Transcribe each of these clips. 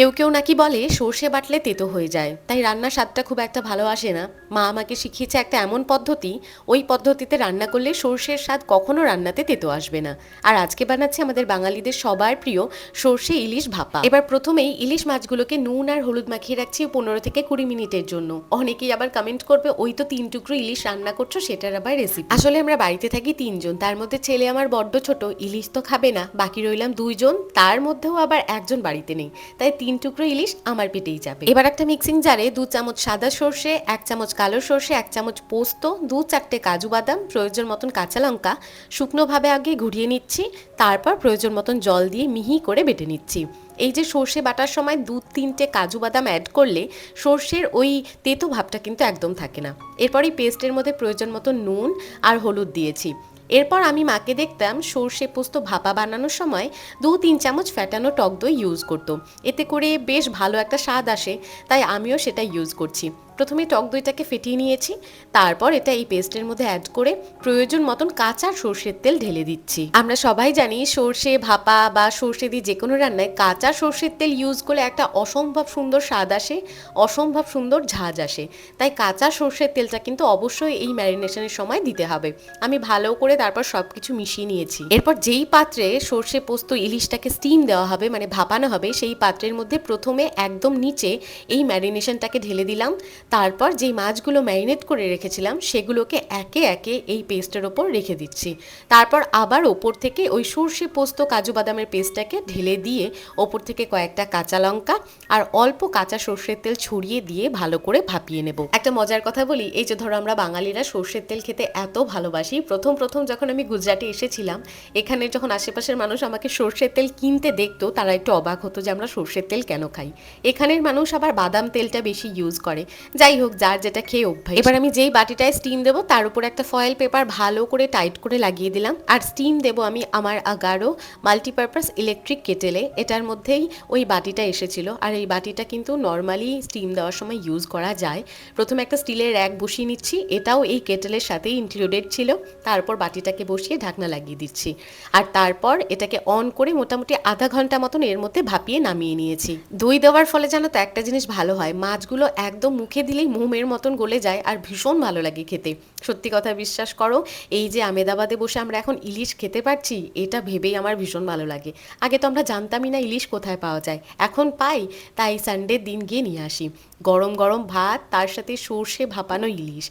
কেউ কেউ নাকি বলে সর্ষে বাটলে তেতো হয়ে যায়, তাই রান্নার স্বাদটা খুব একটা ভালো আসে না। মা আমাকে শিখিয়েছে একটা এমন পদ্ধতি, ওই পদ্ধতিতে রান্না করলে সর্ষের স্বাদ কখনো রান্নাতে তেতো আসবে না। আর আজকে বানাচ্ছি আমাদের বাঙালিদের সবার প্রিয় সর্ষে ইলিশ ভাপা। এবার প্রথমেই ইলিশ মাছগুলোকে নুন আর হলুদ মাখিয়ে রাখছি 15 থেকে 20 মিনিটের জন্য। অনেকেই আবার কমেন্ট করবে ওই তো 3 টুকরো ইলিশ রান্না করছো, সেটার আবার রেসিপি। আসলে আমরা বাড়িতে থাকি 3 জন, তার মধ্যে ছেলে আমার বড্ড ছোট, ইলিশ তো খাবে না, বাকি রইলাম 2 জন, তার মধ্যেও আবার একজন বাড়িতে নেই, তাই 3 টুকরো ইলিশ আমার পেটেই যাবে। এবার একটা মিক্সিং জারে 2 চামচ সাদা সর্ষে, 1 চামচ কালো সর্ষে, 1 চামচ পোস্ত, 2-4টে কাজু বাদাম, প্রয়োজন মতন কাঁচা লঙ্কা শুকনোভাবে আগে ঘুরিয়ে নিচ্ছি, তারপর প্রয়োজন মতন জল দিয়ে মিহি করে বেটে নিচ্ছি। এই যে সর্ষে বাটার সময় 2-3টে কাজু বাদাম অ্যাড করলে সর্ষের ওই তেতো ভাবটা কিন্তু একদম থাকে না। এরপর এই পেস্টের মধ্যে প্রয়োজন মতো নুন আর হলুদ দিয়েছি। এরপর আমি মাকে দেখতাম সর্ষে পোস্ত ভাপা বানানোর সময় 2-3 চামচ ফ্যাটানো টক দই ইউজ করতো, এতে করে বেশ ভালো একটা স্বাদ আসে, তাই আমিও সেটা ইউজ করছি। প্রথমে টক দইটাকে ফেটিয়ে নিয়েছি, তারপর এটা এই পেস্টের মধ্যে অ্যাড করে প্রয়োজন মতন কাঁচা সর্ষের তেল ঢেলে দিচ্ছি। আমরা সবাই জানি সর্ষে ভাপা বা সর্ষে দিয়ে যে কোনো রান্নায় কাঁচা সর্ষের তেল ইউজ করলে একটা অসম্ভব সুন্দর স্বাদ আসে, অসম্ভব সুন্দর ঝাঁজ আসে, তাই কাঁচা সর্ষের তেলটা কিন্তু অবশ্যই এই ম্যারিনেশনের সময় দিতে হবে। আমি ভালো করে তারপর সব কিছু মিশিয়ে নিয়েছি। এরপর যেই পাত্রে সর্ষে পোস্ত ইলিশটাকে স্টিম দেওয়া হবে, মানে ভাপানো হবে, সেই পাত্রের মধ্যে প্রথমে একদম নিচে এই ম্যারিনেশনটাকে ঢেলে দিলাম। তারপর যেই মাছগুলো ম্যারিনেট করে রেখেছিলাম সেগুলোকে একে একে এই পেস্টের ওপর রেখে দিচ্ছি। তারপর আবার ওপর থেকে ওই সর্ষে পোস্ত কাজু বাদামের পেস্টটাকে ঢেলে দিয়ে ওপর থেকে কয়েকটা কাঁচা লঙ্কা আর অল্প কাঁচা সর্ষের তেল ছড়িয়ে দিয়ে ভালো করে ভাপিয়ে নেব। একটা মজার কথা বলি, এই যে ধরো আমরা বাঙালিরা সর্ষের তেল খেতে এত ভালোবাসি, প্রথম প্রথম যখন আমি গুজরাটে এসেছিলাম, এখানে যখন আশেপাশের মানুষ আমাকে সর্ষের তেল কিনতে দেখতো, তারা একটু অবাক হতো যে আমরা সর্ষের তেল কেন খাই। এখানের মানুষ আবার বাদাম তেলটা বেশি ইউজ করে। যাই হোক, যার যেটা খেয়ে অভ্যাস। এবার আমি যেই বাটিটায় স্টিম দেবো তার উপর একটা ফয়েল পেপার ভালো করে টাইট করে লাগিয়ে দিলাম, আর স্টিম দেবো আমি আমার আগারো মাল্টিপারপাস ইলেকট্রিক কেটেলে। এটার মধ্যেই ওই বাটিটা এসেছিল, আর এই বাটিটা কিন্তু নর্মালি স্টিম দেওয়ার সময় ইউজ করা যায়। প্রথমে একটা স্টিলের র্যাক বসিয়ে নিচ্ছি, এটাও এই কেটেলের সাথেই ইনক্লুডেড ছিল। তারপর বাটিটাকে বসিয়ে ঢাকনা লাগিয়ে দিচ্ছি, আর তারপর এটাকে অন করে মোটামুটি আধা ঘন্টা মতন এর মধ্যে ভাপিয়ে নামিয়ে নিয়েছি। দই দেওয়ার ফলে জানো তো একটা জিনিস ভালো হয়, মাছগুলো একদম মুখে দিলেই মোমের মতন গলে যায় আর ভীষণ ভালো লাগে খেতে। সত্যি কথা বিশ্বাস করো, এই যে আমেদাবাদে বসে আমরা এখন ইলিশ খেতে পারছি, এটা ভেবেই আমার ভীষণ ভালো লাগে। আগে তো আমরা জানতামই না ইলিশ কোথায় পাওয়া যায়, এখন পাই, তাই সানডের দিন গিয়ে নিয়ে আসি। গরম গরম ভাত, তার সাথে সর্ষে ভাপানো ইলিশ,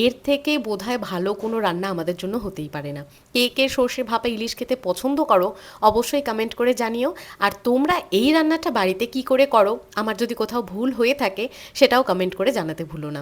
এর থেকে বোধহয় ভালো কোনো রান্না আমাদের জন্য হতেই পারে না। কে কে সর্ষে ভাপা ইলিশ খেতে পছন্দ করো অবশ্যই কমেন্ট করে জানিও। আর তোমরা এই রান্নাটা বাড়িতে কি করে করো, আমার যদি কোথাও ভুল হয়ে থাকে সেটাও কমেন্ট করে জানাতে ভুলো না।